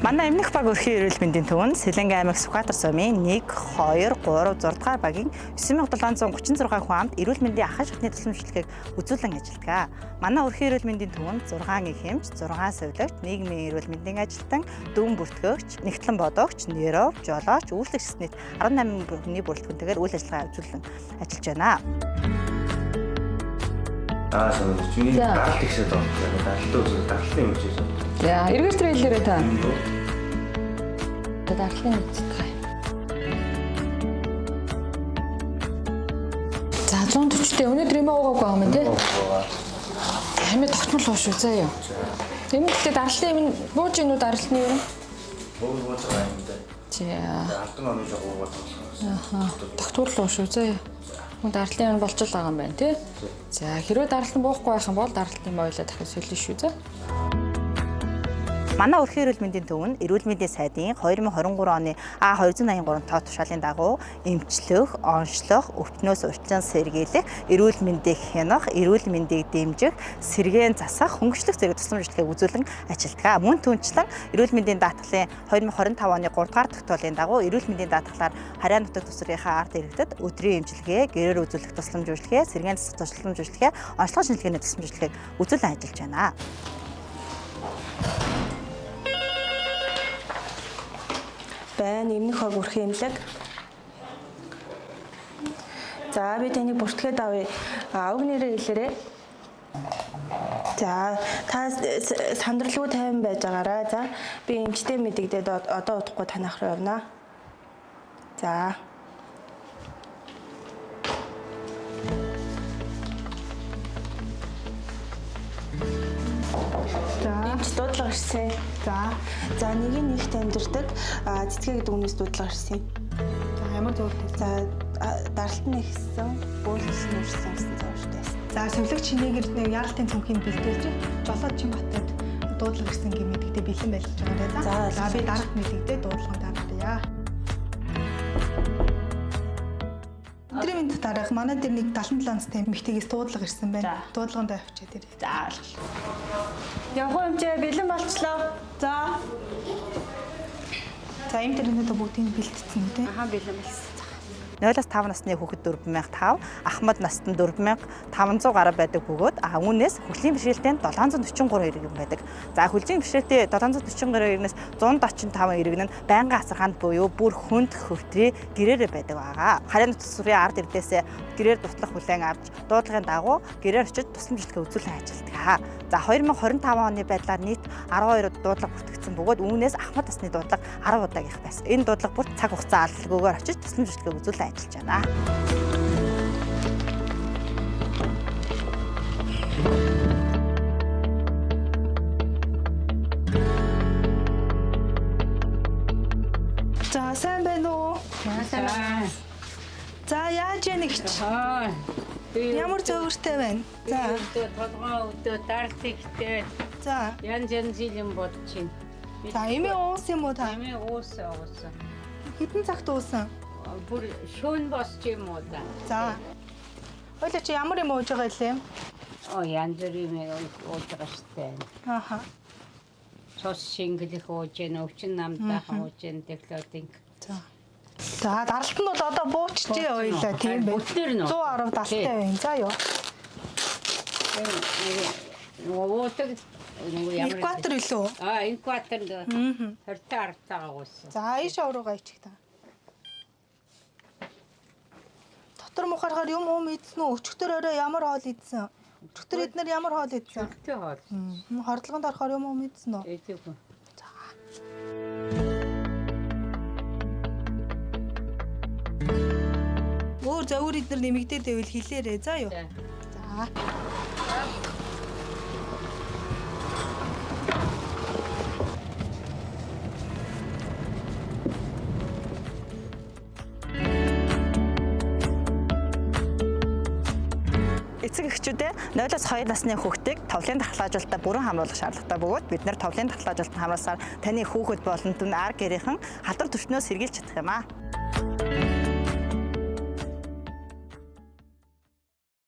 Манай Эмнэх баг өрхийн эрүүл мэндийн төвөнд Сэлэнгэ аймаг Сүхбаатар сумын 1, 2, 3, 6 дугаар багийн 9736 хүн амд эрүүл мэндийн ахуй шатны тусламжлагыг үзүүлэн ажилладаг. Манай өрхийн эрүүл мэндийн төвөнд 6 их хэмж, 6 сувилагч, нийгмийн эрүүл мэндийн ажилтан, дүн бүртгэгч, нэгтлэн бодогч, нейров, жолооч, үйлчлэгч нийт 18 хүний бүрэлдэхүүнтэйгээр үйл ажиллагаа үзүүлэн ажиллаж байна. Чиний даралт ихсээд байна. Даралтын юм шиг. За, эргээр трейлерээ та. Даралтын үздэг. За, 140-тэй өнөөдөр юм уугаагүй юм тий. Хамаа тогтмол уу шүү заа юу. Энэ гэхдээ даралтын юм бууж гинүү даралтны юм. Бууж байгаа юм даа. За. Алтан оны жоо уугаад байгаа. Тогтмол уу шүү заа юу. Даралтын юм болж байгаа юм байна тий. За, хэрвээ даралтан буухгүй байх юм бол даралтын юм ойлоо дахиж солино шүү заа. Манай өрхийн эрүүл мэндийн төвөнд эрүүл мэндийн сайдын 2023 оны А283 тоо тушаалын дагуу эмчлэх, онцлох, өвчнөөс урьдчилан сэргийлэх, эрүүл мэндийг хянах, эрүүл мэндийг дэмжих, сэргээн засах, хөнгөлөлтөх зэрэг тусламжлагыг үзүүлэн ажилладаг. Мөн түнчлэн эрүүл мэндийн даатгалын 2025 оны 3 дугаар тогтоолын дагуу эрүүл мэндийн даатгалаар харьяа нутаг тусрынхаа ард иргэдэд өдрийн эмчилгээ, гэрээр үзүүлэх тусламж үйлчлэгээ, сэргээн засах тусламж үйлчлэгээ, онцлог шинжилгээний тусламж үйлчлэгийг үзүүлэн ажиллаж байна. Байна Эмнэх баг өрхийн эмнэлэг. За би таныг бүртгээд авъя. Уг нэрээ хэлээрэй. За та сандралгүй тайван байж байгаарай. За би эмчтэй мэдэгдээд одоо удахгүй танах руу явна. За. Эмч дуудлага ирсэн. За нэг ихт амьдэрдэг цэцгээ гэдэг үнээс дуудлага ирсэн. За ямар зөвлөлт? За даралт нь ихсэн, бөөлсөн үрсэн гэсэн зөвлөлттэй. За сувилагч чинийгэр нэг яаралтын цөмхийн бэлтүүлж жолоод Чинбатад дуудлага ирсэн гэмэдэгдээ бэлэн байлж байгаа даа. За би даралт мэдэгдээ дуудлагын дараалъя. Өдрийн мэнд дараах манай дээр нэг 77 настай эмэгтэйгээс дуудлага ирсэн байна. Дуудлаганд авчиад ирээ. За ойлголоо. Явах хэмжээ бэлэн болчлоо. За. За энэ төрөндөө бүгдийг бэлтцсэн үү те? Аха бэлэн болсон. 0-5 насны хүүхэд 4005, ахмад настанд 4500 гаруй байдаг бөгөөд үүнээс хөгжлийн бэрхшээлтэй 743 иргэн байдаг. За хөгжлийн бэрхшээлтэй 743 иргэнээс 145 иргэн нь байнгын асаргаанд буюу бүр хүнд хөвтрий гэрээрээ байдаг байгаа. Харьяа нутаг сүрийн ард ирдээсээ гэрээр дутлах хүлээн авч дуудлагын дагуу гэрээр очиж тусламжлалыг үзүүлэн ажилладаг. За 2025 оны байдлаар нийт 12 дуудлага бүртгэгдсэн бөгөөд үүнээс ахмад насны дуудлага 10 удаа их байсан. Энэ дуудлага бүр цаг хугацаа алдалгүйгээр очиж тусламжлалыг үзүүлэн ажиллаж байна. За сайн байна уу? Сайн. За яаж яах гэж? Ямар зөвөртэй байна? За. Толгой өдөө даралт ихтэй. За. Янз юм бодчих. За эмээ уус юм уу та? Амийн уусан. Хэдэн цагт уусан? Бүр шөнө босч юм уу да. За. Хойлоо чи ямар юм ууж байгаа юм? Янз юм ууж байгаа штэ. Аха. Цус шингэлэх ууж, өвчин намдах ууж, теклодинг. За. За даралт нь бол одоо буучжээ ойлаа тийм байх. 110 далтай байна. За юу. Уудаг Экватор илүү. Экватор 20 артаа уусан. За ийш авруугаа ичих та. Дотор мухарахаар юм идсэн үү? Өчигдөр орой ямар хоол идсэн? Өчигдөр эднэр ямар хоол идсэн? Өчигдөр хоол. Хордлогонд орохоор юм идсэн үү? Эдэггүй. Өөр зөвөр эднэр нэмэгдээд байвал хэлээрэй. За юу. За. Эцэг эхчүүдээ 0-2 насны хүүхдийг товлын дархлаажуулалтаа бүрэн хамруулах шаардлагатай бөгөөд бид нэр товлын дархлаажуулалтанд хамруулсаар таны хүүхэд болон түн ар гэрийнхэн халдвар төвчнөөс сэргийлж чадах юм аа.